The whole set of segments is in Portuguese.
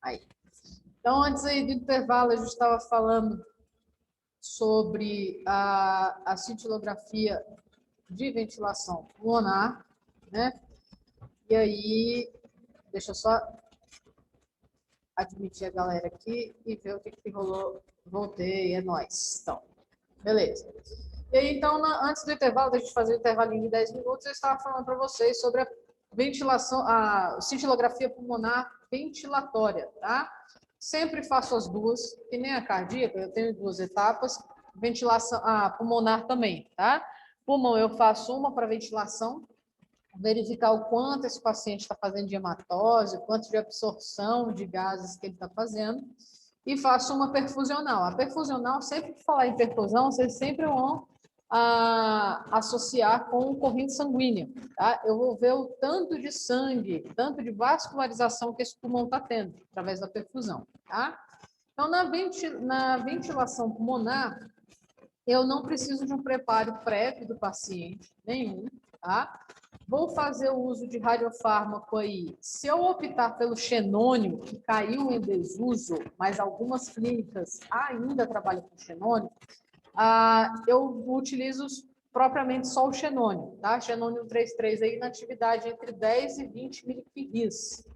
Aí. Então, antes aí do intervalo, a gente estava falando sobre a cintilografia de ventilação pulmonar, né? E aí, deixa eu só admitir a galera aqui e ver o que rolou. Voltei, é nóis. Então, beleza. E aí, então, antes do intervalo, da gente fazer o intervalinho de 10 minutos, eu estava falando para vocês sobre a ventilação, a cintilografia pulmonar ventilatória, tá? Sempre faço as duas, que nem a cardíaca, eu tenho duas etapas, ventilação, a pulmonar também, tá? Pulmão eu faço uma para ventilação, verificar o quanto esse paciente está fazendo de hematose, quanto de absorção de gases que ele está fazendo, e faço uma perfusional. A perfusional, sempre que falar em perfusão, vocês sempre vão associar com corrente sanguínea, tá? Eu vou ver o tanto de sangue, tanto de vascularização que esse pulmão está tendo, através da perfusão, tá? Então, na ventilação pulmonar, eu não preciso de um preparo prévio do paciente, nenhum, tá? Vou fazer o uso de radiofármaco aí. Se eu optar pelo xenônio, que caiu em desuso, mas algumas clínicas ainda trabalham com xenônio, eu utilizo propriamente só o xenônio, tá? Xenônio 33 aí na atividade entre 10 e 20 miliquiris.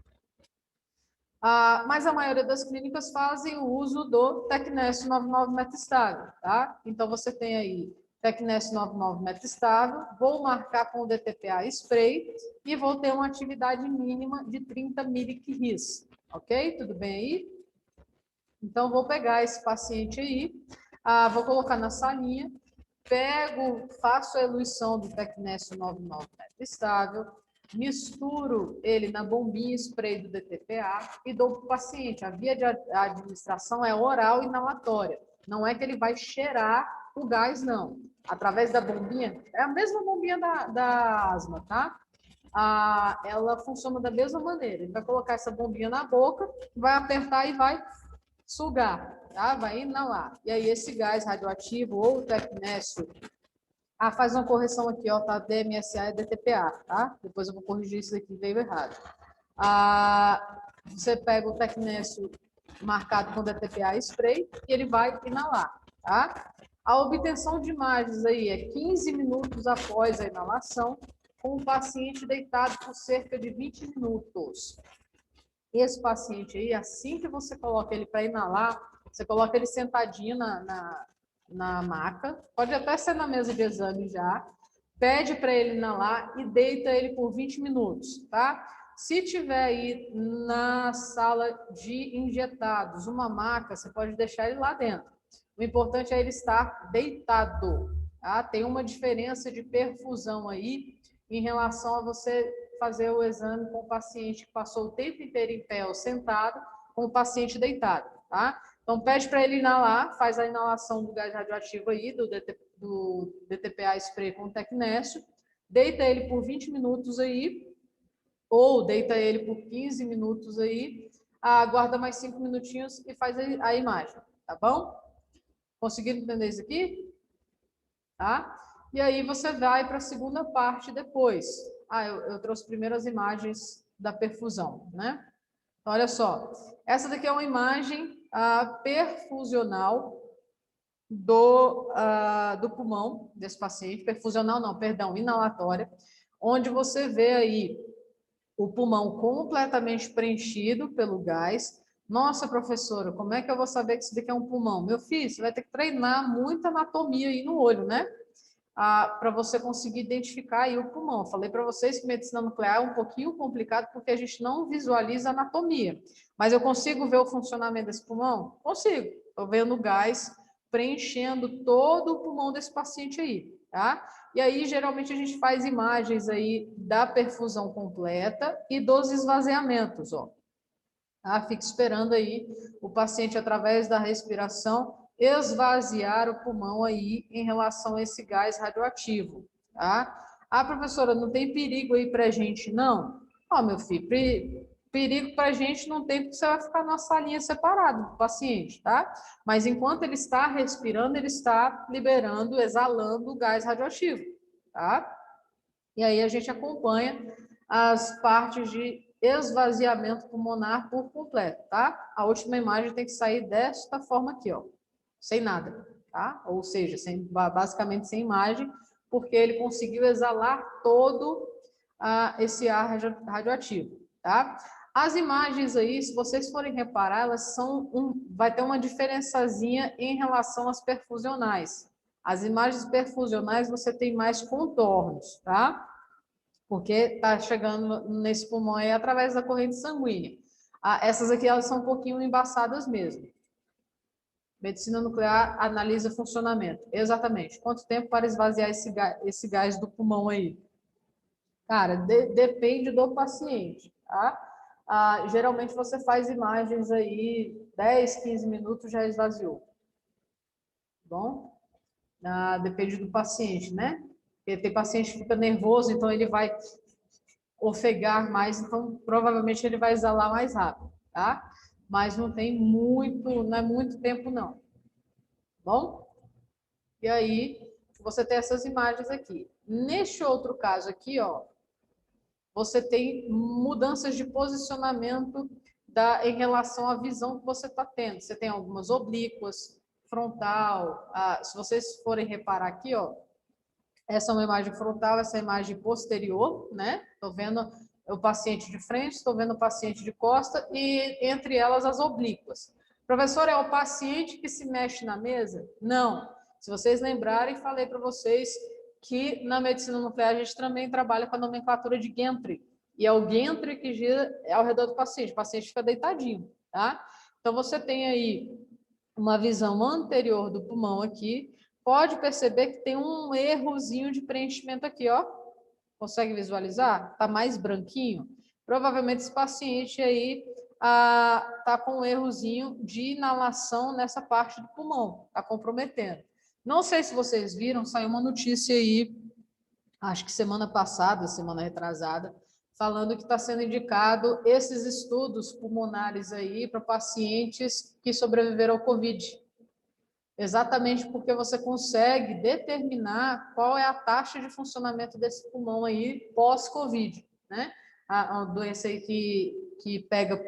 Mas a maioria das clínicas fazem o uso do Tecnésio 99 metastável, tá? Então, você tem aí Tecnésio 99 metastável, vou marcar com o DTPA spray e vou ter uma atividade mínima de 30 miliquiris, ok? Tudo bem aí? Então, vou pegar esse paciente aí, vou colocar na salinha, faço a eluição do Tecnésio 99 metastável, misturo ele na bombinha spray do DTPA e dou para o paciente. A via de administração é oral inalatória. Não é que ele vai cheirar o gás, não. Através da bombinha, é a mesma bombinha da asma, tá? Ela funciona da mesma maneira. Ele vai colocar essa bombinha na boca, vai apertar e vai sugar, tá? Vai inalar. E aí esse gás radioativo ou o tecnésio faz uma correção aqui, ó, tá? DMSA é DTPA, tá? Depois eu vou corrigir isso aqui, veio errado. Você pega o tecnésio marcado com DTPA spray e ele vai inalar, tá? A obtenção de imagens aí é 15 minutos após a inalação, com o paciente deitado por cerca de 20 minutos. Esse paciente aí, assim que você coloca ele para inalar, você coloca ele sentadinho na maca, pode até ser na mesa de exame já, pede para ele inalar e deita ele por 20 minutos, tá? Se tiver aí na sala de injetados uma maca, você pode deixar ele lá dentro. O importante é ele estar deitado, tá? Tem uma diferença de perfusão aí em relação a você fazer o exame com o paciente que passou o tempo inteiro em pé ou sentado, com o paciente deitado, tá? Então, pede para ele inalar, faz a inalação do gás radioativo aí, do DTPA spray com tecnésio, deita ele por 20 minutos aí, ou deita ele por 15 minutos aí, aguarda mais 5 minutinhos e faz a imagem, tá bom? Conseguiram entender isso aqui? Tá? E aí você vai para a segunda parte depois. Eu trouxe primeiro as imagens da perfusão, né? Então, olha só, essa daqui é uma imagem perfusional do pulmão desse paciente, perfusional não, perdão, inalatória, onde você vê aí o pulmão completamente preenchido pelo gás. Nossa, professora, como é que eu vou saber que isso daqui é um pulmão? Meu filho, você vai ter que treinar muita anatomia aí no olho, né? Para você conseguir identificar aí o pulmão. Eu falei para vocês que medicina nuclear é um pouquinho complicado porque a gente não visualiza a anatomia. Mas eu consigo ver o funcionamento desse pulmão? Consigo. Estou vendo o gás preenchendo todo o pulmão desse paciente aí, tá? E aí, geralmente, a gente faz imagens aí da perfusão completa e dos esvaziamentos, ó. Fica esperando aí o paciente, através da respiração, esvaziar o pulmão aí em relação a esse gás radioativo, tá? Professora, não tem perigo aí pra gente, não? Meu filho, perigo pra gente não tem, porque você vai ficar numa salinha separada do paciente, tá? Mas enquanto ele está respirando, ele está liberando, exalando o gás radioativo, tá? E aí a gente acompanha as partes de esvaziamento pulmonar por completo, tá? A última imagem tem que sair desta forma aqui, ó, sem nada, tá? Ou seja, basicamente sem imagem, porque ele conseguiu exalar todo esse ar radioativo, tá? As imagens aí, se vocês forem reparar, elas vai ter uma diferençazinha em relação às perfusionais. As imagens perfusionais você tem mais contornos, tá? Porque está chegando nesse pulmão aí através da corrente sanguínea. Essas aqui, elas são um pouquinho embaçadas mesmo. Medicina nuclear analisa funcionamento. Exatamente. Quanto tempo para esvaziar esse gás do pulmão aí? Cara, depende do paciente, tá? Geralmente você faz imagens aí, 10, 15 minutos já esvaziou. Bom? Depende do paciente, né? Porque tem paciente que fica nervoso, então ele vai ofegar mais, então provavelmente ele vai exalar mais rápido, tá? Mas não tem muito, não é muito tempo não. Bom? E aí, você tem essas imagens aqui. Neste outro caso aqui, ó, você tem mudanças de posicionamento em relação à visão que você está tendo. Você tem algumas oblíquas, frontal. Se vocês forem reparar aqui, ó, essa é uma imagem frontal, essa é a imagem posterior, né? Estou vendo o paciente de frente, estou vendo o paciente de costa e entre elas as oblíquas. Professor, é o paciente que se mexe na mesa? Não. Se vocês lembrarem, falei para vocês que na medicina nuclear a gente também trabalha com a nomenclatura de Gentry. E é o Gentry que gira ao redor do paciente. O paciente fica deitadinho, tá? Então você tem aí uma visão anterior do pulmão aqui. Pode perceber que tem um errozinho de preenchimento aqui, ó. Consegue visualizar? Tá mais branquinho. Provavelmente esse paciente aí tá com um errozinho de inalação nessa parte do pulmão. Tá comprometendo. Não sei se vocês viram, saiu uma notícia aí, acho que semana passada, semana retrasada, falando que está sendo indicado esses estudos pulmonares aí para pacientes que sobreviveram ao Covid. Exatamente porque você consegue determinar qual é a taxa de funcionamento desse pulmão aí pós-Covid, né? A doença aí que pega,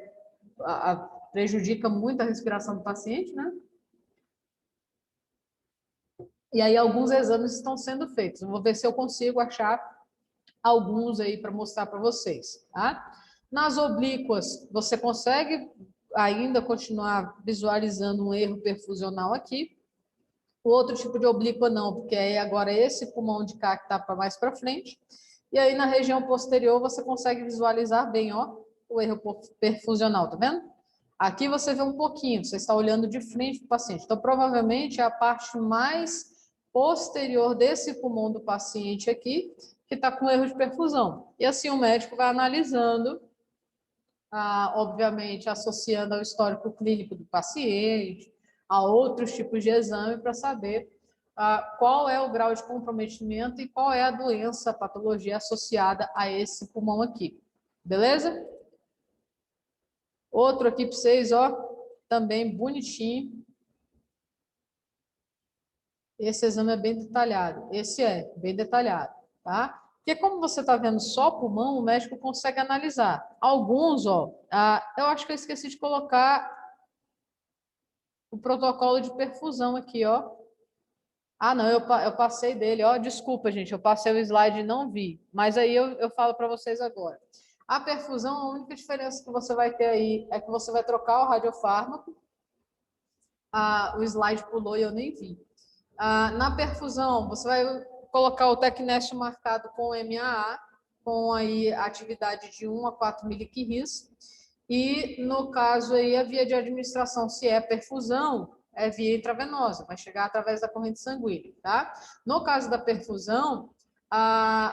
prejudica muito a respiração do paciente, né? E aí alguns exames estão sendo feitos. Eu vou ver se eu consigo achar alguns aí para mostrar para vocês, tá? Nas oblíquas, você consegue ainda continuar visualizando um erro perfusional aqui. O outro tipo de oblíqua não, porque aí agora esse pulmão de cá que está mais para frente. E aí na região posterior você consegue visualizar bem, ó, o erro perfusional, tá vendo? Aqui você vê um pouquinho, você está olhando de frente para o paciente. Então, provavelmente é a parte mais posterior desse pulmão do paciente aqui que está com erro de perfusão. E assim o médico vai analisando, obviamente associando ao histórico clínico do paciente, a outros tipos de exame para saber qual é o grau de comprometimento e qual é a doença, a patologia associada a esse pulmão aqui. Beleza? Outro aqui para vocês, ó, também bonitinho. Esse exame é bem detalhado. Esse é bem detalhado, tá? Porque como você está vendo só pulmão, o médico consegue analisar. Alguns, ó, eu acho que eu esqueci de colocar o protocolo de perfusão aqui, ó. Não, eu passei dele, ó, desculpa, gente, eu passei o slide e não vi. Mas aí eu falo para vocês agora. A perfusão, a única diferença que você vai ter aí é que você vai trocar o radiofármaco. O slide pulou e eu nem vi. Na perfusão, você vai colocar o Tecnest marcado com MAA, com aí a atividade de 1 a 4 miliquirris. E, no caso, aí, a via de administração, se é perfusão, é via intravenosa, vai chegar através da corrente sanguínea, tá? No caso da perfusão,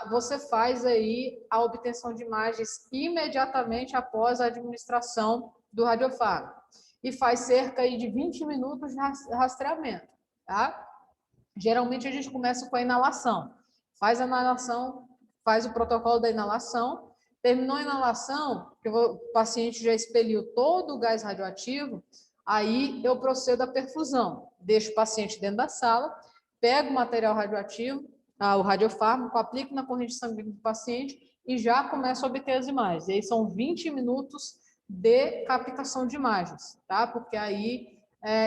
você faz aí a obtenção de imagens imediatamente após a administração do radiofármaco. E faz cerca aí de 20 minutos de rastreamento, tá? Geralmente a gente começa com a inalação. Faz a inalação, faz o protocolo da inalação, terminou a inalação, que o paciente já expeliu todo o gás radioativo, aí eu procedo à perfusão. Deixo o paciente dentro da sala, pego o material radioativo, o radiofármaco, aplico na corrente sanguínea do paciente e já começo a obter as imagens. E aí são 20 minutos de captação de imagens, tá? Porque aí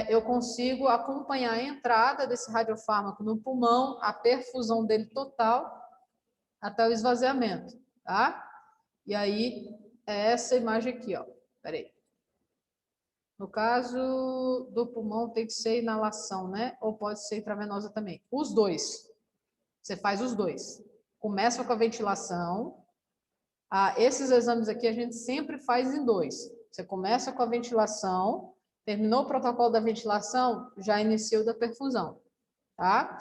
eu consigo acompanhar a entrada desse radiofármaco no pulmão, a perfusão dele total, até o esvaziamento, tá? E aí, é essa imagem aqui, ó. Peraí. No caso do pulmão, tem que ser inalação, né? Ou pode ser intravenosa também. Os dois. Você faz os dois. Começa com a ventilação. Esses exames aqui a gente sempre faz em dois. Você começa com a ventilação, terminou o protocolo da ventilação, já inicia o da perfusão, tá?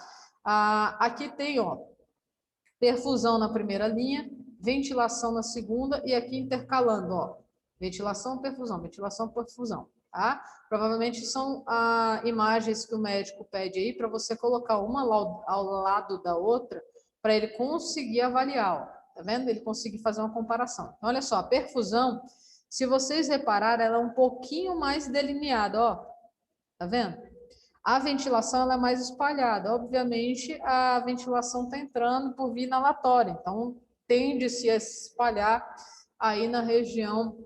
Aqui tem, ó, perfusão na primeira linha, ventilação na segunda e aqui intercalando, ó, ventilação, perfusão, tá? Provavelmente são imagens que o médico pede aí para você colocar uma ao lado da outra para ele conseguir avaliar, ó. Tá vendo? Ele conseguir fazer uma comparação. Então, olha só, a perfusão, se vocês repararem, ela é um pouquinho mais delineada, ó. Tá vendo? A ventilação ela é mais espalhada. Obviamente, a ventilação está entrando por via inalatória, então tende-se a espalhar aí na região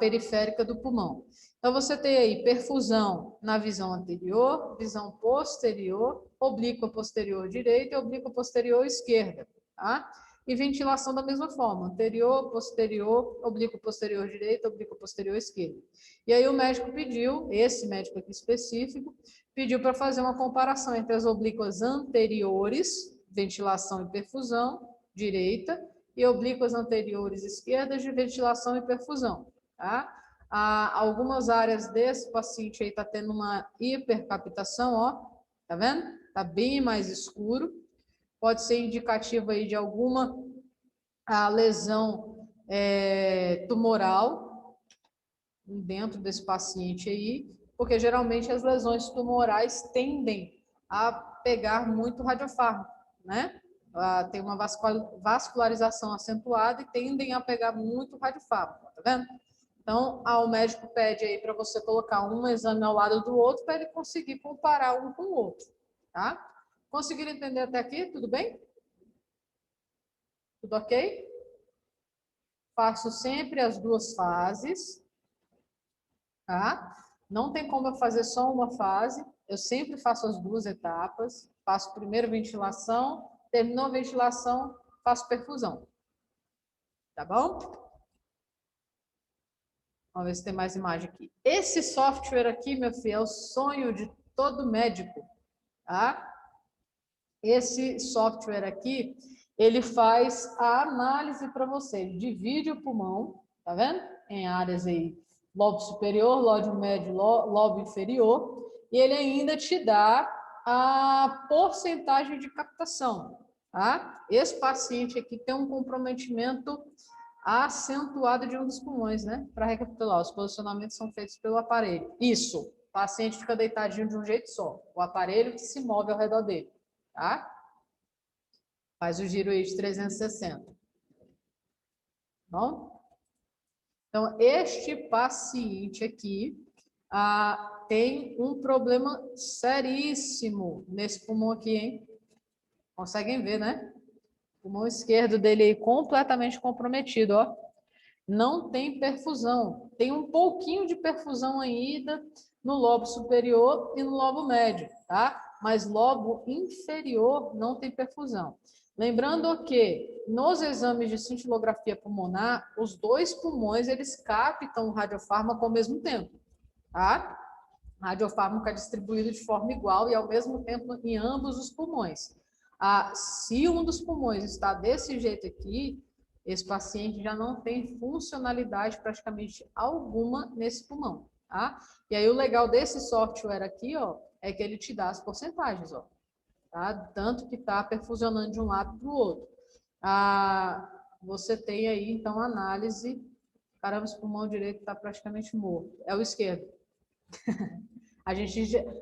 periférica do pulmão. Então, você tem aí perfusão na visão anterior, visão posterior, oblíqua posterior direita e oblíqua posterior esquerda, tá? E ventilação da mesma forma, anterior, posterior, oblíqua posterior direita, oblíqua posterior esquerda. E aí o médico pediu, esse médico aqui específico, pediu para fazer uma comparação entre as oblíquas anteriores, ventilação e perfusão, direita, e oblíquas anteriores esquerdas de ventilação e perfusão, tá? Algumas áreas desse paciente aí tá tendo uma hipercaptação, ó, tá vendo? Tá bem mais escuro. Pode ser indicativo aí de alguma lesão tumoral dentro desse paciente aí, porque geralmente as lesões tumorais tendem a pegar muito radiofármaco, né? Tem uma vascularização acentuada e tendem a pegar muito radiofármaco, tá vendo? Então, o médico pede aí para você colocar um exame ao lado do outro para ele conseguir comparar um com o outro, tá? Conseguiram entender até aqui? Tudo bem? Tudo ok? Faço sempre as duas fases, tá? Não tem como eu fazer só uma fase, eu sempre faço as duas etapas. Faço primeiro ventilação, terminou a ventilação, faço perfusão. Tá bom? Vamos ver se tem mais imagem aqui. Esse software aqui, meu filho, é o sonho de todo médico, tá? Esse software aqui, ele faz a análise para você. Ele divide o pulmão, tá vendo? Em áreas aí, lobo superior, lobo médio, lobo inferior. E ele ainda te dá a porcentagem de captação, tá? Esse paciente aqui tem um comprometimento acentuado de um dos pulmões, né? Para recapitular, os posicionamentos são feitos pelo aparelho. Isso, o paciente fica deitadinho de um jeito só. O aparelho que se move ao redor dele, tá? Faz o giro aí de 360. Bom? Então, este paciente aqui tem um problema seríssimo nesse pulmão aqui, hein? Conseguem ver, né? O pulmão esquerdo dele aí completamente comprometido, ó. Não tem perfusão. Tem um pouquinho de perfusão ainda no lobo superior e no lobo médio, tá? Mas lobo inferior não tem perfusão. Lembrando que nos exames de cintilografia pulmonar, os dois pulmões eles captam o radiofármaco ao mesmo tempo, tá? O radiofármaco é distribuído de forma igual e ao mesmo tempo em ambos os pulmões. Se um dos pulmões está desse jeito aqui, esse paciente já não tem funcionalidade praticamente alguma nesse pulmão, tá? E aí o legal desse software aqui, ó, é que ele te dá as porcentagens, ó, tá? Tanto que está perfusionando de um lado para o outro. Você tem aí, então, análise. Caramba, esse pulmão direito está praticamente morto. É o esquerdo.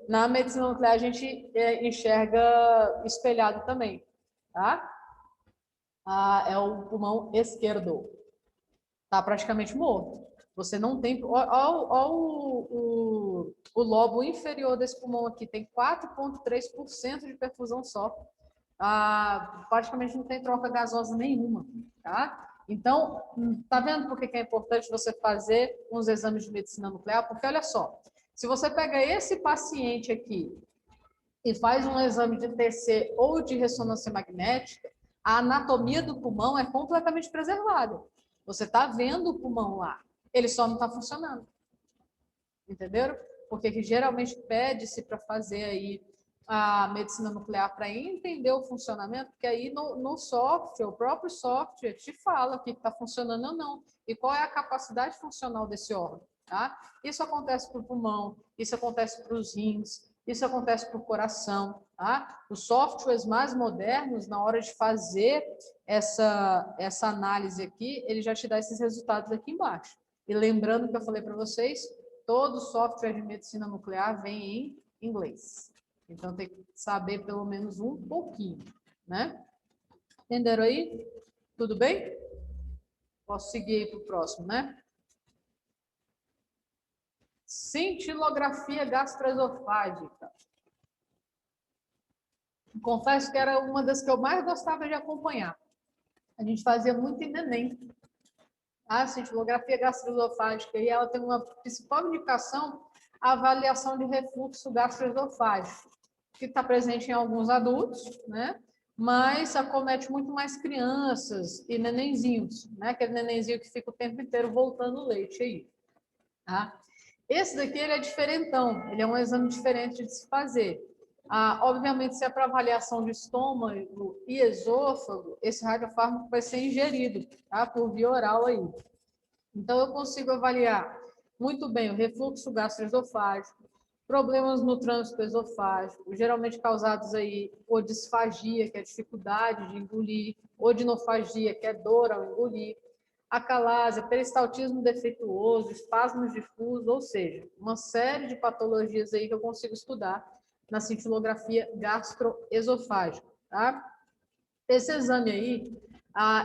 Na medicina nuclear, a gente enxerga espelhado também, tá? É o pulmão esquerdo. Está praticamente morto. Você não tem... Olha o lobo inferior desse pulmão aqui, tem 4,3% de perfusão só. praticamente não tem troca gasosa nenhuma, tá? Então, tá vendo por que é importante você fazer uns exames de medicina nuclear? Porque olha só, se você pega esse paciente aqui e faz um exame de TC ou de ressonância magnética, a anatomia do pulmão é completamente preservada. Você está vendo o pulmão lá, ele só não está funcionando. Entenderam? Porque que geralmente pede-se para fazer aí a medicina nuclear para entender o funcionamento, porque aí no software, o próprio software te fala o que está funcionando ou não, e qual é a capacidade funcional desse órgão. Tá? Isso acontece para o pulmão, isso acontece para os rins, isso acontece para o coração. Tá? Os softwares mais modernos, na hora de fazer essa análise aqui, ele já te dá esses resultados aqui embaixo. E lembrando que eu falei para vocês, todo software de medicina nuclear vem em inglês. Então, tem que saber pelo menos um pouquinho, né? Entenderam aí? Tudo bem? Posso seguir aí para o próximo, né? Cintilografia gastroesofágica. Confesso que era uma das que eu mais gostava de acompanhar. A gente fazia muito em neném. A cintilografia gastroesofágica, e ela tem uma principal indicação, a avaliação de refluxo gastroesofágico, que está presente em alguns adultos, né? Mas acomete muito mais crianças e nenenzinhos, né? Aquele nenenzinho que fica o tempo inteiro voltando o leite aí, tá? Esse daqui ele é diferentão, ele é um exame diferente de se fazer. Obviamente, se é para avaliação de estômago e esôfago, esse radiofármaco vai ser ingerido, tá? Por via oral aí. Então, eu consigo avaliar muito bem o refluxo gastroesofágico, problemas no trânsito esofágico, geralmente causados aí por disfagia, que é a dificuldade de engolir, odinofagia, que é dor ao engolir, acalásia, peristaltismo defeituoso, espasmos difusos, ou seja, uma série de patologias aí que eu consigo estudar na cintilografia gastroesofágica, tá? Esse exame aí,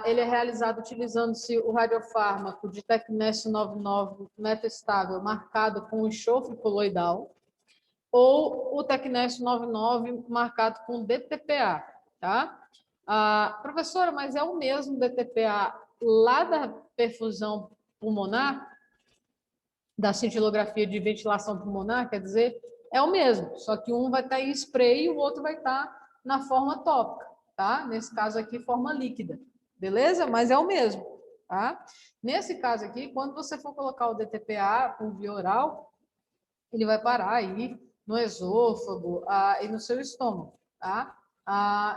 ele é realizado utilizando-se o radiofármaco de tecnésio 99 metastável marcado com enxofre coloidal, ou o tecnésio 99 marcado com DTPA, tá? Professora, mas é o mesmo DTPA lá da perfusão pulmonar, da cintilografia de ventilação pulmonar, quer dizer, é o mesmo, só que um vai estar em spray e o outro vai estar na forma tópica, tá? Nesse caso aqui, forma líquida, beleza? Mas é o mesmo, tá? Nesse caso aqui, quando você for colocar o DTPA por via oral, ele vai parar aí no esôfago e no seu estômago, tá?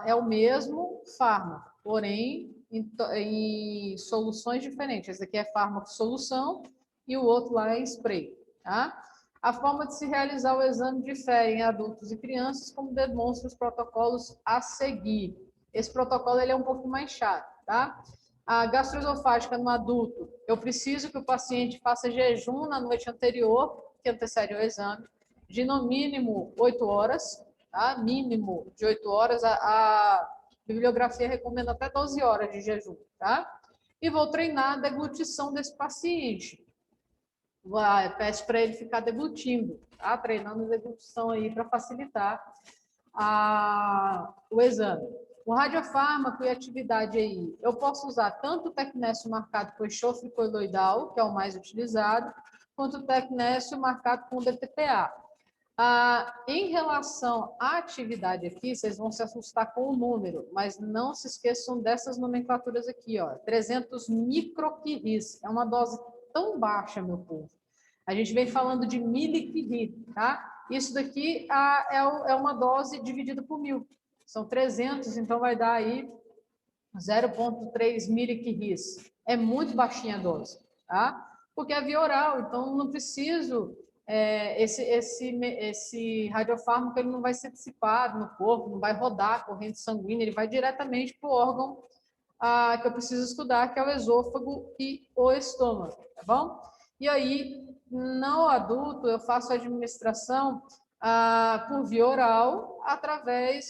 É o mesmo fármaco, porém em soluções diferentes. Esse aqui é fármaco solução e o outro lá é spray, tá? A forma de se realizar o exame difere em adultos e crianças, como demonstram os protocolos a seguir. Esse protocolo ele é um pouco mais chato, tá? A gastroesofágica no adulto, eu preciso que o paciente faça jejum na noite anterior, que antecede ao exame, de no mínimo 8 horas, tá? Mínimo de 8 horas, a bibliografia recomenda até 12 horas de jejum, tá? E vou treinar a deglutição desse paciente. Pede para ele ficar deglutindo, tá? Treinando a deglutição aí para facilitar o exame. O radiofármaco e atividade aí, eu posso usar tanto o tecnésio marcado com enxofre coloidal, que é o mais utilizado, quanto o tecnésio marcado com DTPA. Em relação à atividade aqui, vocês vão se assustar com o número, mas não se esqueçam dessas nomenclaturas aqui, ó, 300 microcuries, é uma dose tão baixa, meu povo. A gente vem falando de milicurie, tá? Isso daqui é uma dose dividida por 1000. São 300, então vai dar aí 0,3 milicuries. É muito baixinha a dose, tá? Porque é via oral, então não preciso... esse radiofármaco ele não vai ser dissipado no corpo, não vai rodar a corrente sanguínea, ele vai diretamente para o órgão que eu preciso estudar, que é o esôfago e o estômago, tá bom? E aí, no adulto, eu faço a administração por via oral,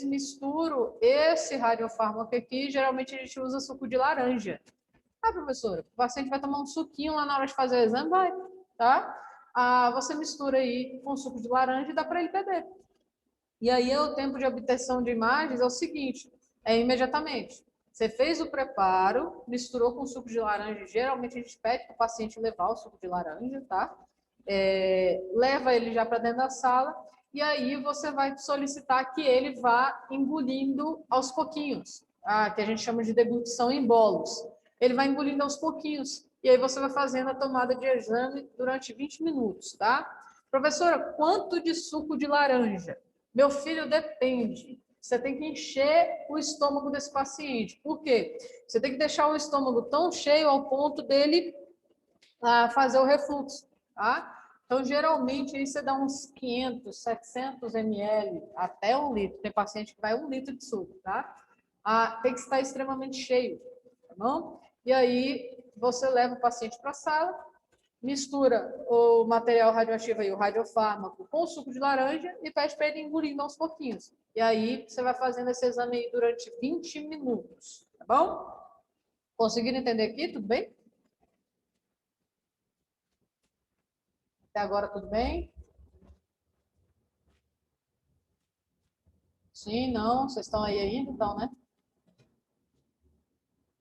misturo esse radiofármaco aqui, geralmente a gente usa suco de laranja. Professora, o paciente vai tomar um suquinho lá na hora de fazer o exame? Vai, tá? Você mistura aí com suco de laranja e dá para ele beber. E aí, o tempo de obtenção de imagens é o seguinte, É imediatamente. Você fez o preparo, misturou com suco de laranja. Geralmente a gente pede para o paciente levar o suco de laranja, tá? Leva ele já para dentro da sala e aí você vai solicitar que ele vá engolindo aos pouquinhos, que a gente chama de deglutição em bolos. Ele vai engolindo aos pouquinhos e aí você vai fazendo a tomada de exame durante 20 minutos, tá? Professora, quanto de suco de laranja? Meu filho, depende. Você tem que encher o estômago desse paciente. Por quê? Você tem que deixar o estômago tão cheio ao ponto dele fazer o refluxo, tá? Então, geralmente, aí você dá uns 500, 700 ml, até 1 litro. Tem paciente que vai 1 litro de suco, tá? Tem que estar extremamente cheio, tá bom? E aí, você leva o paciente para a sala, mistura o material radioativo aí, o radiofármaco, com o suco de laranja e pede para ele engolindo aos pouquinhos. E aí, você vai fazendo esse exame aí durante 20 minutos, tá bom? Conseguiram entender aqui? Tudo bem? Até agora, tudo bem? Sim, não, vocês estão aí ainda, então, né?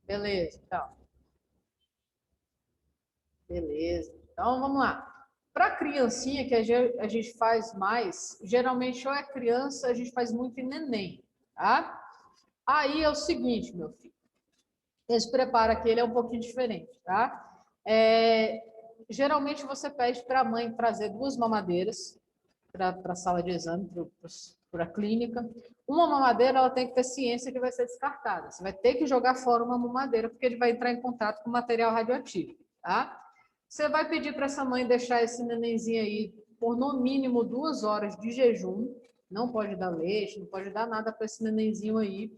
Beleza, então. Beleza. Então, vamos lá. Para criancinha, que a gente faz mais, geralmente ou é criança, a gente faz muito em neném, tá? Aí é o seguinte, meu filho. Esse preparo aqui, ele é um pouquinho diferente, tá? Geralmente você pede para a mãe trazer 2 mamadeiras para a sala de exame, para a clínica. Uma mamadeira, ela tem que ter ciência que vai ser descartada. Você vai ter que jogar fora uma mamadeira, porque ele vai entrar em contato com material radioativo, tá? Você vai pedir para essa mãe deixar esse nenenzinho aí por no mínimo 2 horas de jejum. Não pode dar leite, não pode dar nada para esse nenenzinho aí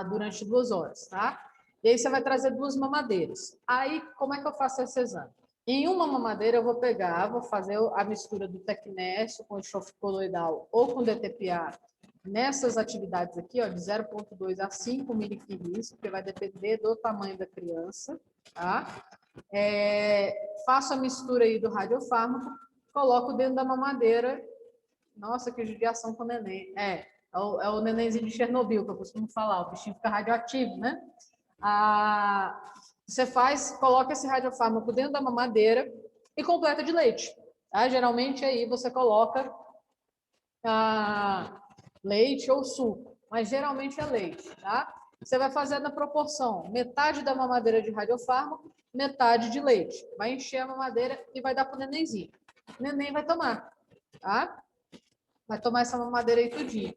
durante 2 horas, tá? E aí você vai trazer 2 mamadeiras. Aí, como é que eu faço esse exame? Em uma mamadeira eu vou pegar, vou fazer a mistura do tecnésio com enxofre coloidal ou com DTPA nessas atividades aqui, ó, de 0,2 a 5 miliquilis, porque vai depender do tamanho da criança, tá? Faço a mistura aí do radiofármaco, coloco dentro da mamadeira. Nossa, que judiação com o neném. É o nenenzinho de Chernobyl, que eu costumo falar, o bichinho fica radioativo, né? Você coloca esse radiofármaco dentro da mamadeira e completa de leite. Tá? Geralmente aí você coloca leite ou suco, mas geralmente é leite, tá? Você vai fazer na proporção metade da mamadeira de radiofármaco, metade de leite. Vai encher a mamadeira e vai dar pro nenenzinho. O neném vai tomar, tá? Vai tomar essa mamadeira aí tudinho.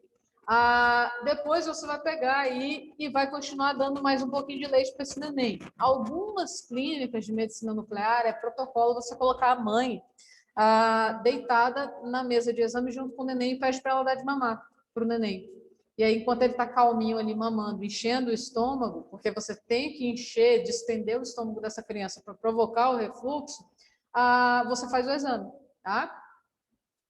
Depois você vai pegar aí e vai continuar dando mais um pouquinho de leite para esse neném. Algumas clínicas de medicina nuclear é protocolo você colocar a mãe deitada na mesa de exame junto com o neném e pede para ela dar de mamar para o neném. E aí, enquanto ele está calminho ali mamando, enchendo o estômago, porque você tem que encher, distender o estômago dessa criança para provocar o refluxo, você faz o exame, tá?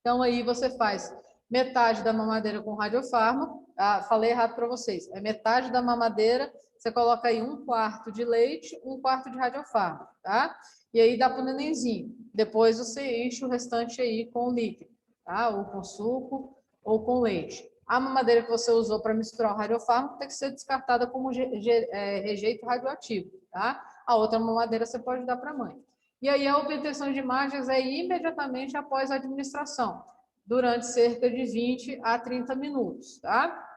Então, aí você faz metade da mamadeira com radiofármaco. Falei errado para vocês. É metade da mamadeira, você coloca aí 1/4 de leite, 1/4 de radiofármaco, tá? E aí dá para o nenenzinho. Depois você enche o restante aí com líquido, tá? Ou com suco, ou com leite. A mamadeira que você usou para misturar o radiofármaco tem que ser descartada como rejeito radioativo, tá? A outra mamadeira você pode dar para a mãe. E aí a obtenção de imagens é imediatamente após a administração, durante cerca de 20 a 30 minutos, tá?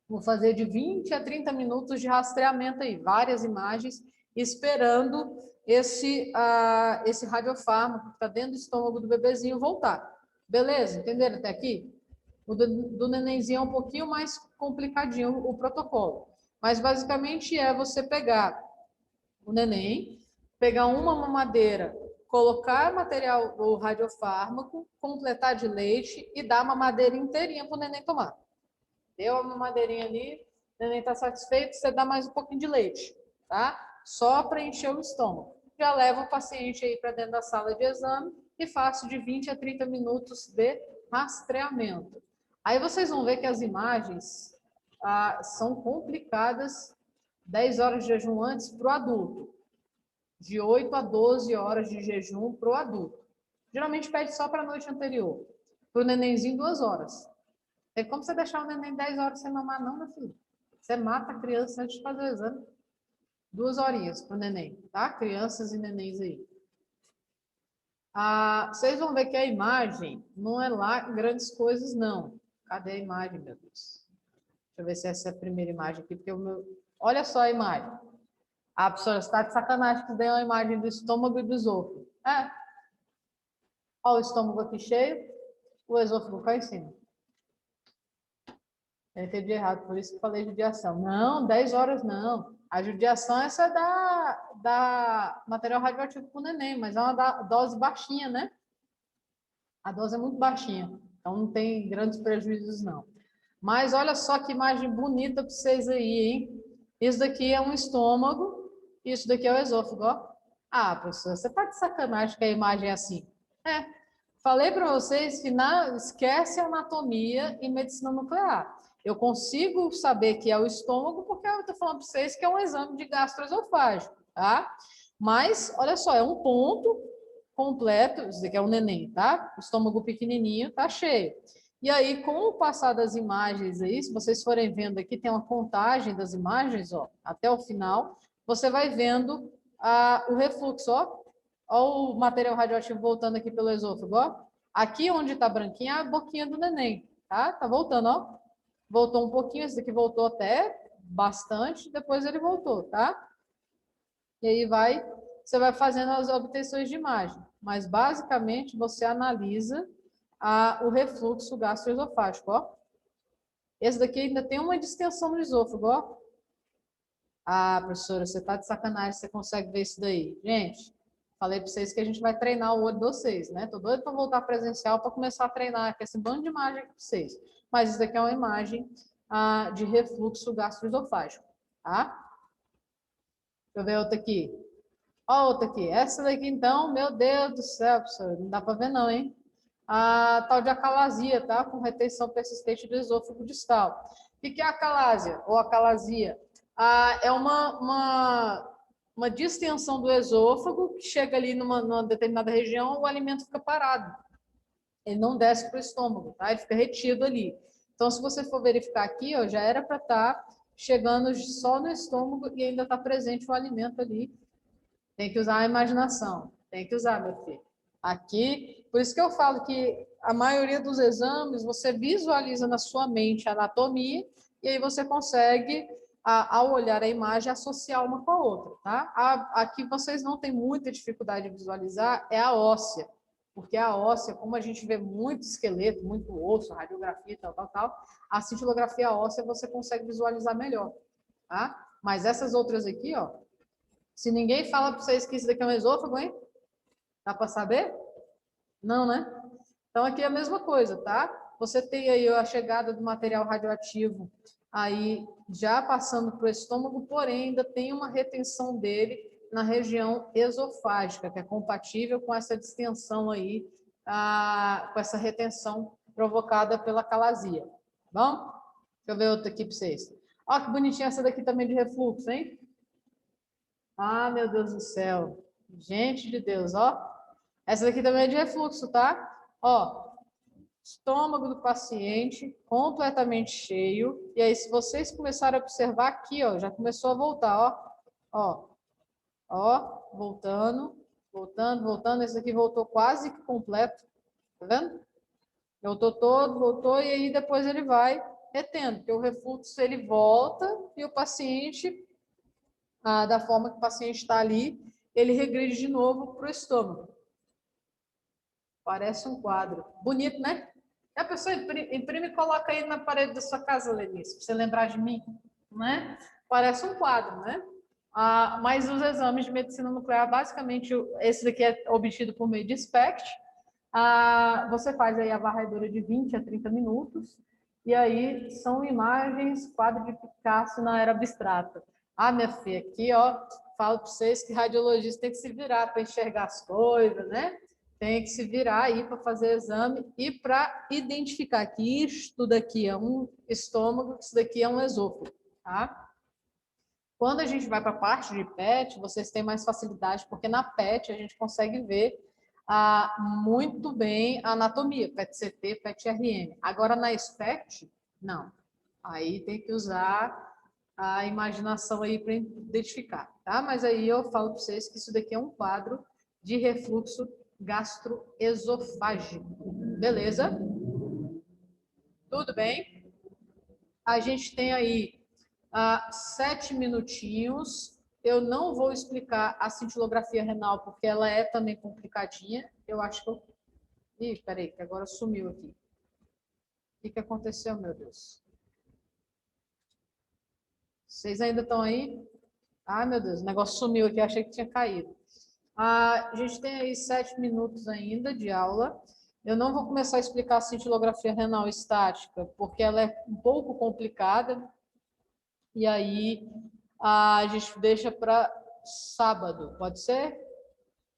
Vou fazer de 20 a 30 minutos de rastreamento aí, várias imagens, esperando esse radiofármaco que está dentro do estômago do bebezinho voltar. Beleza? Entenderam até aqui? O do nenenzinho é um pouquinho mais complicadinho o protocolo. Mas basicamente é você pegar o neném, pegar uma mamadeira, colocar material do radiofármaco, completar de leite e dar a mamadeira inteirinha para o neném tomar. Deu a mamadeirinha ali, o neném está satisfeito, você dá mais um pouquinho de leite, tá? Só para encher o estômago. Já leva o paciente aí para dentro da sala de exame e faço de 20 a 30 minutos de rastreamento. Aí vocês vão ver que as imagens são complicadas 10 horas de jejum antes para o adulto. De 8 a 12 horas de jejum para o adulto. Geralmente pede só para a noite anterior. Para o nenenzinho, 2 horas. Tem como você deixar o neném 10 horas sem mamar, não, meu filho? Você mata a criança antes de fazer o exame. 2 horinhas para o neném, tá? Crianças e nenéns aí. Vocês vão ver que a imagem não é lá grandes coisas, não. Cadê a imagem, meu Deus? Deixa eu ver se essa é a primeira imagem aqui, porque o meu... Olha só a imagem. A professora está de sacanagem que deu uma imagem do estômago e do esôfago. É. Olha o estômago aqui cheio, o esôfago cá em cima. Eu entendi errado, por isso que falei judiação. Não, 10 horas não. A judiação essa é da material radioativo para o neném, mas é uma dose baixinha, né? A dose é muito baixinha, então não tem grandes prejuízos, não. Mas olha só que imagem bonita para vocês aí, hein? Isso daqui é um estômago, isso daqui é o esôfago, ó. Ah, professor, você tá de sacanagem que a imagem é assim. É, falei para vocês que esquece anatomia e medicina nuclear. Eu consigo saber que é o estômago porque eu estou falando para vocês que é um exame de gastroesofágico, tá? Mas, olha só, é um ponto completo, isso daqui é um neném, tá? O estômago pequenininho, tá cheio. E aí, com o passar das imagens aí, se vocês forem vendo aqui, tem uma contagem das imagens, ó, até o final, você vai vendo o refluxo, ó. Ó o material radioativo voltando aqui pelo esôfago, ó. Aqui onde está branquinha é a boquinha do neném, tá? Tá voltando, ó. Voltou um pouquinho, esse daqui voltou até bastante, depois ele voltou, tá? E aí você vai fazendo as obtenções de imagem. Mas basicamente você analisa o refluxo gastroesofágico, ó. Esse daqui ainda tem uma distensão no esôfago, ó. Ah, professora, você tá de sacanagem, você consegue ver isso daí. Gente, falei para vocês que a gente vai treinar o olho de vocês, né? Tô doido para voltar presencial para começar a treinar com esse bando de imagem aqui para vocês. Mas isso daqui é uma imagem de refluxo gastroesofágico, tá? Deixa eu ver outra aqui. Ó, outra aqui. Essa daqui, então, meu Deus do céu, professor, não dá para ver não, hein? A tal de acalasia, tá? Com retenção persistente do esôfago distal. O que é a acalásia ou acalasia? É uma distensão do esôfago que chega ali numa determinada região, o alimento fica parado. Ele não desce para o estômago, tá? Ele fica retido ali. Então, se você for verificar aqui, ó, já era para estar chegando só no estômago e ainda está presente o alimento ali. Tem que usar a imaginação. Tem que usar, meu filho. Aqui, por isso que eu falo que a maioria dos exames você visualiza na sua mente a anatomia e aí você consegue, ao olhar a imagem, associar uma com a outra, tá? Aqui vocês não têm muita dificuldade de visualizar é a óssea, porque a óssea, como a gente vê muito esqueleto, muito osso, radiografia, tal, a cintilografia óssea você consegue visualizar melhor, tá? Mas essas outras aqui, ó, se ninguém fala para vocês que isso daqui é um esôfago, hein? Dá para saber? Não, né? Então, aqui é a mesma coisa, tá? Você tem aí a chegada do material radioativo aí já passando para o estômago, porém ainda tem uma retenção dele na região esofágica, que é compatível com essa distensão aí, com essa retenção provocada pela calasia. Tá bom? Deixa eu ver outra aqui para vocês. Olha que bonitinha essa daqui também de refluxo, hein? Ah, meu Deus do céu. Gente de Deus, ó. Essa daqui também é de refluxo, tá? Ó, estômago do paciente completamente cheio. E aí, se vocês começarem a observar aqui, ó, já começou a voltar, ó. Voltando, voltando, voltando. Esse aqui voltou quase que completo. Tá vendo? Voltou todo, voltou, e aí depois ele vai retendo, porque o refluxo ele volta e o paciente, da forma que o paciente está ali, ele regride de novo para o estômago. Parece um quadro. Bonito, né? E a pessoa imprime e coloca aí na parede da sua casa, Lenice, para você lembrar de mim, né? Parece um quadro, né? Mas os exames de medicina nuclear, basicamente, esse daqui é obtido por meio de SPECT. Você faz aí a varredura de 20 a 30 minutos, e aí são imagens, quadro de Picasso na era abstrata. Minha filha, aqui, ó, falo para vocês que radiologista tem que se virar para enxergar as coisas, né? Tem que se virar aí para fazer exame e para identificar que isto daqui é um estômago, que isso daqui é um esôfago, tá? Quando a gente vai para a parte de PET, vocês têm mais facilidade, porque na PET a gente consegue ver muito bem a anatomia, PET-CT, PET-RM. Agora na SPECT, não. Aí tem que usar a imaginação aí para identificar, tá? Mas aí eu falo para vocês que isso daqui é um quadro de refluxo gastroesofágico. Beleza? Tudo bem? A gente tem aí 7 minutinhos. Eu não vou explicar a cintilografia renal, porque ela é também complicadinha. Eu acho que eu... Ih, peraí, que agora sumiu aqui. O que aconteceu, meu Deus? Vocês ainda estão aí? Ai, meu Deus, o negócio sumiu aqui, achei que tinha caído. A gente tem aí 7 minutos ainda de aula. Eu não vou começar a explicar a cintilografia renal estática, porque ela é um pouco complicada. E aí a gente deixa para sábado, pode ser?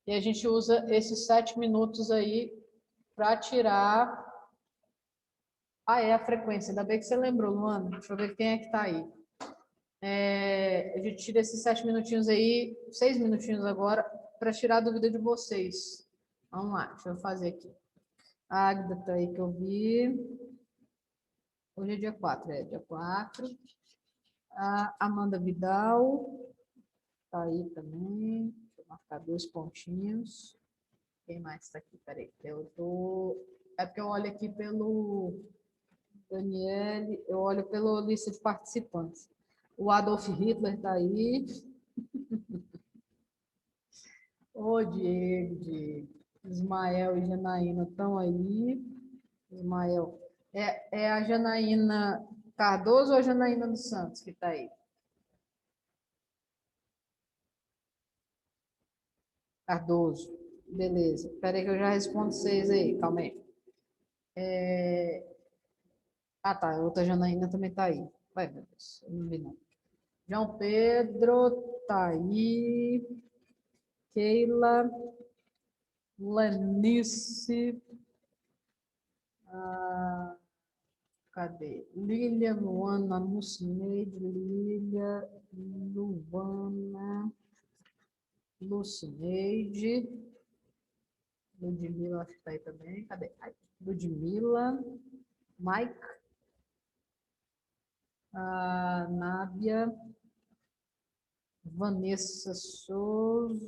E a gente usa esses 7 minutos aí para tirar. Ah, é a frequência. Ainda bem que você lembrou, Luana. Deixa eu ver quem é que está aí. A gente tira esses 7 minutinhos aí, 6 minutinhos agora, para tirar a dúvida de vocês. Vamos lá, deixa eu fazer aqui. A Águida está aí que eu vi. Hoje é dia 4, dia 4. A Amanda Vidal está aí também. Deixa eu marcar 2 pontinhos. Quem mais está aqui? Peraí, eu tô. É porque eu olho aqui pelo Daniele, eu olho pela lista de participantes. O Adolf Hitler está aí. Ô, Diego. Ismael e Janaína estão aí. Ismael. É a Janaína Cardoso ou a Janaína dos Santos que está aí? Cardoso. Beleza. Espera aí que eu já respondo vocês aí. Calma aí. Ah, tá. A outra Janaína também está aí. Vai, meu Deus. Eu não vi, não. João Pedro tá aí. Keila. Lenice. Cadê? Lília, Luana, Lucineide, Lília, Luana, Lucineide. Ludmila, acho que tá aí também. Cadê? Ai, Ludmila, Mike, Nábia, Vanessa Souza.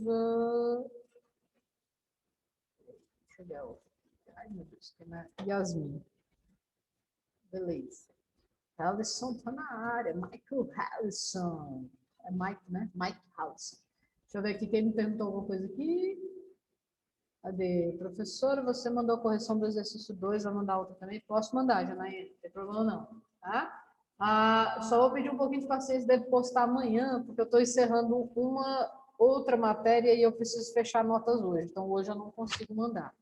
Deixa eu ver a outra. Ai, meu Deus, tem Yasmin. Beleza. Hallison tá na área. Michael Hallison. É Mike, né? Mike Hallison. Deixa eu ver aqui quem me perguntou alguma coisa aqui. Cadê? Professora, você mandou a correção do exercício 2, vai mandar outra também? Posso mandar, Janaína, não tem problema não, tá? Só vou pedir um pouquinho de paciência, deve postar amanhã, porque eu estou encerrando uma outra matéria e eu preciso fechar notas hoje, então hoje eu não consigo mandar.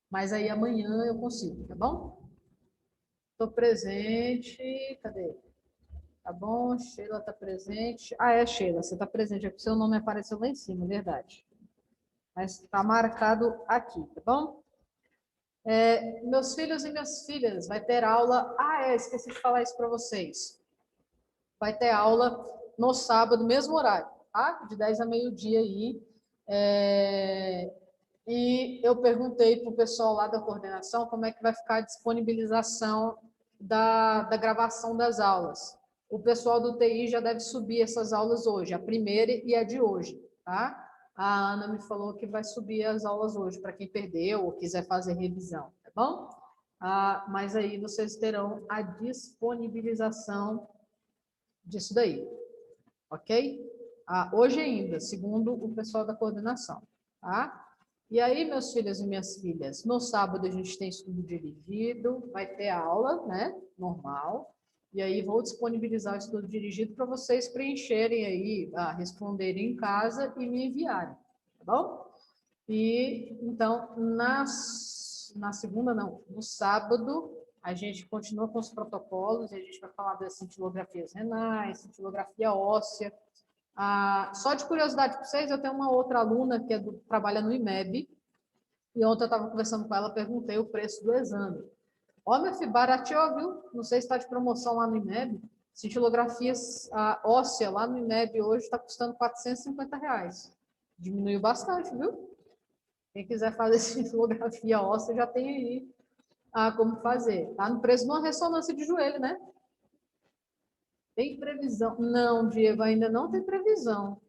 Mas aí amanhã eu consigo, tá bom? Estou presente, cadê? Tá bom, Sheila está presente. Ah, é, Sheila, você está presente, é porque seu nome apareceu lá em cima, verdade. Mas está marcado aqui, tá bom? Meus filhos e minhas filhas, vai ter aula. Esqueci de falar isso para vocês. Vai ter aula no sábado, mesmo horário, tá? De 10 a meio-dia aí. E eu perguntei para o pessoal lá da coordenação como é que vai ficar a disponibilização da gravação das aulas. O pessoal do TI já deve subir essas aulas hoje, a primeira e a de hoje, tá? A Ana me falou que vai subir as aulas hoje para quem perdeu ou quiser fazer revisão, tá bom? Mas aí vocês terão a disponibilização disso daí, ok? Hoje ainda, segundo o pessoal da coordenação, tá? E aí, meus filhos e minhas filhas, no sábado a gente tem estudo dirigido, vai ter aula, né? Normal. E aí vou disponibilizar o estudo dirigido para vocês preencherem aí, responderem em casa e me enviarem, tá bom? E então, na segunda, não, no sábado, a gente continua com os protocolos, e a gente vai falar das cintilografias renais, cintilografia óssea. Só de curiosidade para vocês, eu tenho uma outra aluna que trabalha no IMEB, e ontem eu estava conversando com ela, perguntei o preço do exame. Ó, meu filho, barateou, viu? Não sei se está de promoção lá no IMEB. Cintilografias óssea lá no IMEB hoje está custando R$ 450. Diminuiu bastante, viu? Quem quiser fazer cintilografia óssea já tem aí como fazer. Tá no preço de uma ressonância de joelho, né? Tem previsão? Não, Diego, ainda não tem previsão.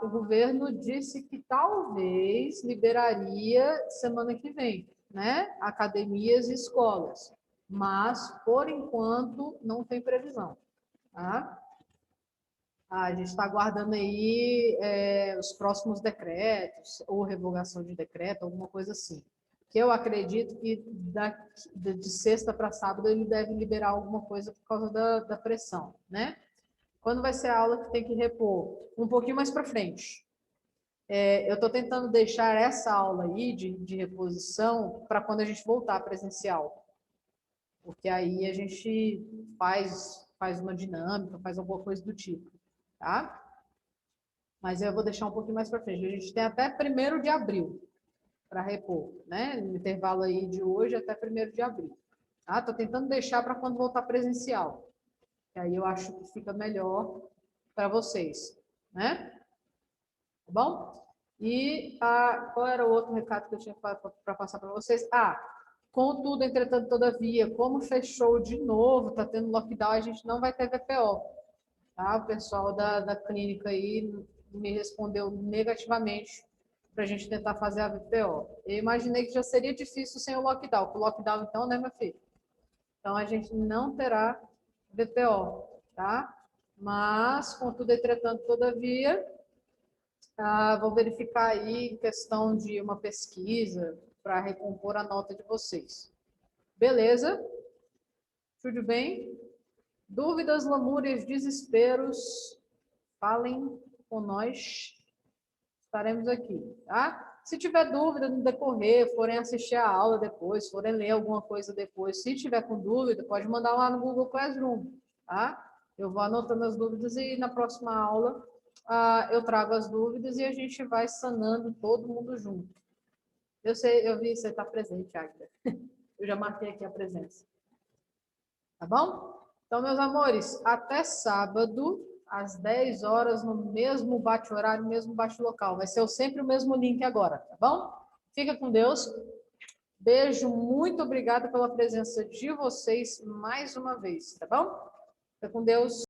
O governo disse que talvez liberaria semana que vem, né? Academias e escolas. Mas, por enquanto, não tem previsão. Tá? A gente está aguardando aí os próximos decretos, ou revogação de decreto, alguma coisa assim. Que eu acredito que de sexta para sábado ele deve liberar alguma coisa por causa da pressão, né? Quando vai ser a aula que tem que repor? Um pouquinho mais para frente. Eu estou tentando deixar essa aula aí de reposição para quando a gente voltar presencial. Porque aí a gente faz uma dinâmica, faz alguma coisa do tipo, tá? Mas eu vou deixar um pouquinho mais para frente. A gente tem até 1º de abril para repor, né? No intervalo aí de hoje até 1º de abril. Tá? Tô tentando deixar para quando voltar presencial. Que aí eu acho que fica melhor para vocês, né? Tá bom? E qual era o outro recado que eu tinha para passar para vocês? Contudo, entretanto, todavia, como fechou de novo, está tendo lockdown, a gente não vai ter VPO. Tá? O pessoal da clínica aí me respondeu negativamente para a gente tentar fazer a VPO. Eu imaginei que já seria difícil sem o lockdown. Com o lockdown, então, né, meu filho? Então, a gente não terá VPO, tá? Mas, contudo, entretanto, todavia, vou verificar aí questão de uma pesquisa para recompor a nota de vocês. Beleza? Tudo bem? Dúvidas, lamúrias, desesperos, falem com nós. Estaremos aqui, tá? Se tiver dúvida no decorrer, forem assistir a aula depois, forem ler alguma coisa depois, se tiver com dúvida, pode mandar lá no Google Classroom, tá? Eu vou anotando as dúvidas e na próxima aula eu trago as dúvidas e a gente vai sanando todo mundo junto. Eu sei, eu vi você está presente, Agda. Eu já marquei aqui a presença. Tá bom? Então, meus amores, até sábado, às 10 horas, no mesmo bate-horário, no mesmo bate-local. Vai ser sempre o mesmo link agora, tá bom? Fica com Deus. Beijo, muito obrigada pela presença de vocês mais uma vez, tá bom? Fica com Deus.